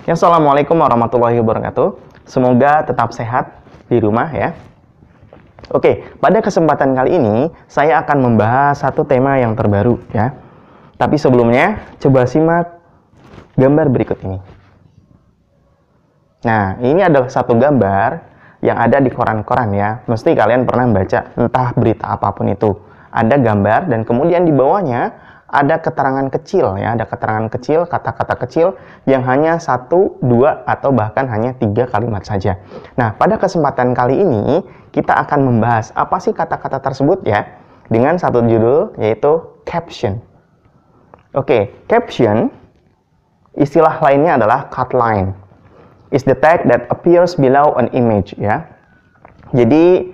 Ya, Assalamualaikum warahmatullahi wabarakatuh. Semoga tetap sehat di rumah ya. Oke, pada kesempatan kali ini saya akan membahas satu tema yang terbaru ya. Tapi sebelumnya, coba simak gambar berikut ini. Nah, ini adalah satu gambar yang ada di koran-koran ya. Mesti kalian pernah baca, entah berita apapun itu. Ada gambar dan kemudian di bawahnya ada keterangan kecil ya, ada keterangan kecil, kata-kata kecil yang hanya 1, 2, atau bahkan hanya 3 kalimat saja. Nah, pada kesempatan kali ini kita akan membahas apa sih kata-kata tersebut ya, dengan satu judul yaitu caption. Oke, caption istilah lainnya adalah cutline. Is the text that appears below an image ya. Jadi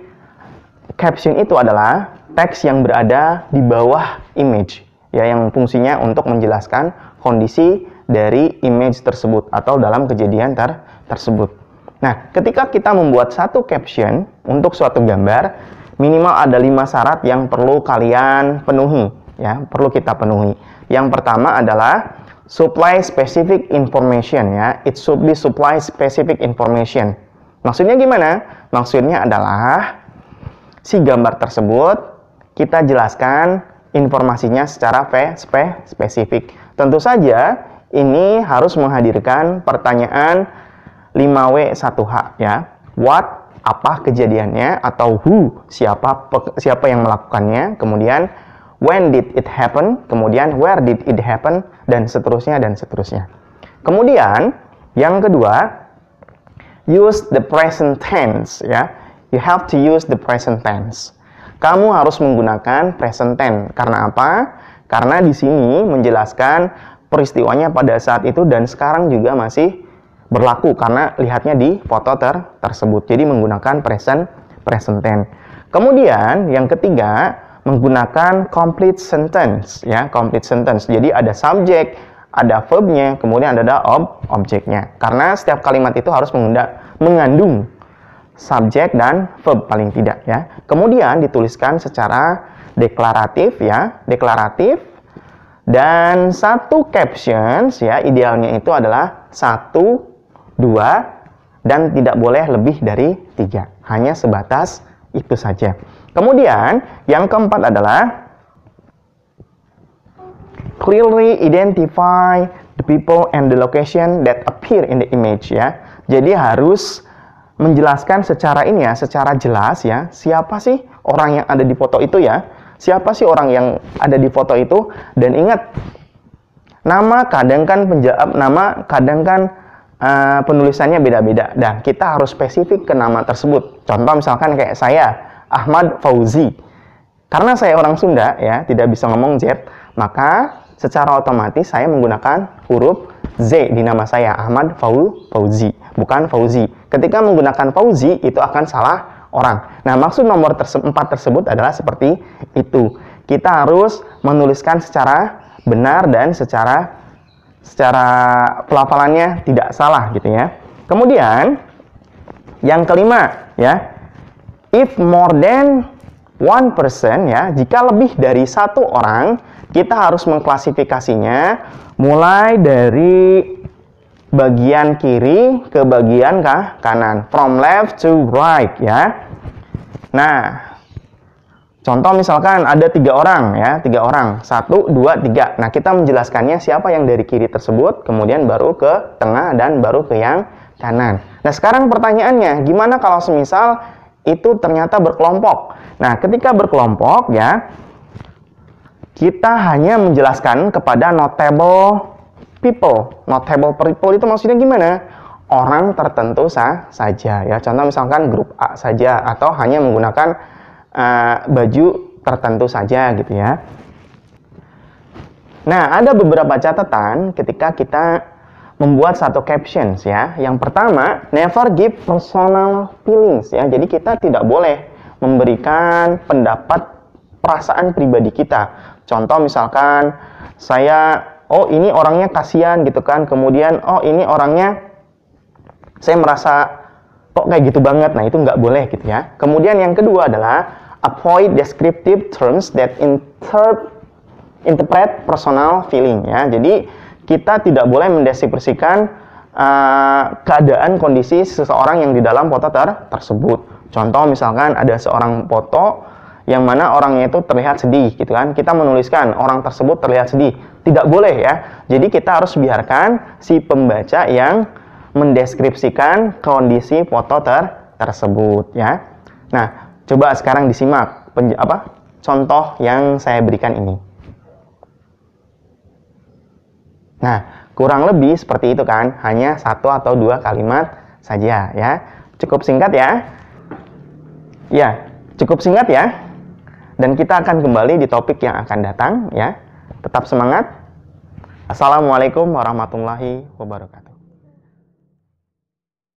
caption itu adalah teks yang berada di bawah image ya, yang fungsinya untuk menjelaskan kondisi dari image tersebut atau dalam kejadian tersebut. Nah, ketika kita membuat satu caption untuk suatu gambar, minimal ada 5 syarat yang perlu kalian penuhi ya, perlu kita penuhi. Yang pertama adalah supply specific information ya. It should be supply specific information. Maksudnya gimana? Maksudnya adalah si gambar tersebut kita jelaskan informasinya secara spesifik. Tentu saja ini harus menghadirkan pertanyaan 5W1H ya. What, apa kejadiannya, atau who, siapa yang melakukannya, kemudian when did it happen, kemudian where did it happen, dan seterusnya dan seterusnya. Kemudian yang kedua, use the present tense ya. You have to use the present tense. Kamu harus menggunakan present tense. Karena apa? Karena di sini menjelaskan peristiwanya pada saat itu dan sekarang juga masih berlaku karena lihatnya di foto tersebut. Jadi menggunakan present tense. Kemudian yang ketiga, menggunakan complete sentence ya, complete sentence. Jadi ada subjek, ada verbnya, kemudian ada objeknya. Karena setiap kalimat itu harus mengandung subjek dan verb paling tidak ya. Kemudian dituliskan secara deklaratif ya, deklaratif. Dan satu captions ya, idealnya itu adalah 1, 2, dan tidak boleh lebih dari 3. Hanya sebatas itu saja. Kemudian yang keempat adalah clearly identify the people and the location that appear in the image ya. Jadi harus menjelaskan secara ini ya, secara jelas ya, siapa sih orang yang ada di foto itu ya, siapa sih orang yang ada di foto itu. Dan ingat, nama kadang kan penulisannya beda-beda, dan kita harus spesifik ke nama tersebut. Contoh misalkan kayak saya, Ahmad Fauzi. Karena saya orang Sunda ya, tidak bisa ngomong Z, maka secara otomatis saya menggunakan huruf Z di nama saya, Ahmad Fauzi, bukan Fauzi. Ketika menggunakan Fauzi, itu akan salah orang. Nah, maksud nomor 4 tersebut adalah seperti itu. Kita harus menuliskan secara benar dan secara pelafalannya tidak salah gitu ya. Kemudian, yang kelima ya, if more than one person ya, jika lebih dari 1 orang, kita harus mengklasifikasinya mulai dari bagian kiri ke bagian kanan, from left to right ya. Nah, contoh misalkan ada 3 orang ya, 3 orang, 1, 2, 3. Nah, kita menjelaskannya siapa yang dari kiri tersebut, kemudian baru ke tengah dan baru ke yang kanan. Nah, sekarang pertanyaannya, gimana kalau semisal itu ternyata berkelompok? Nah, ketika berkelompok ya, kita hanya menjelaskan kepada notable people. Notable people itu maksudnya gimana? Orang tertentu saja ya. Contoh misalkan grup A saja, atau hanya menggunakan baju tertentu saja gitu ya. Nah, ada beberapa catatan ketika kita membuat satu captions ya. Yang pertama, never give personal feelings ya. Jadi kita tidak boleh memberikan pendapat perasaan pribadi kita. Contoh misalkan saya, oh ini orangnya kasihan gitu kan, kemudian oh ini orangnya saya merasa kok kayak gitu banget. Nah, itu nggak boleh gitu ya. Kemudian yang kedua adalah avoid descriptive terms that interpret personal feeling ya. Jadi kita tidak boleh mendeskripsikan keadaan kondisi seseorang yang di dalam foto tersebut. Contoh misalkan ada seorang foto yang mana orangnya itu terlihat sedih gitu kan. Kita menuliskan orang tersebut terlihat sedih. Tidak boleh ya. Jadi kita harus biarkan si pembaca yang mendeskripsikan kondisi foto tersebut ya. Nah, coba sekarang disimak contoh yang saya berikan ini. Nah, kurang lebih seperti itu kan, hanya 1 atau 2 kalimat saja ya. Cukup singkat ya. Ya, cukup singkat ya. Dan kita akan kembali di topik yang akan datang ya. Tetap semangat. Assalamualaikum warahmatullahi wabarakatuh.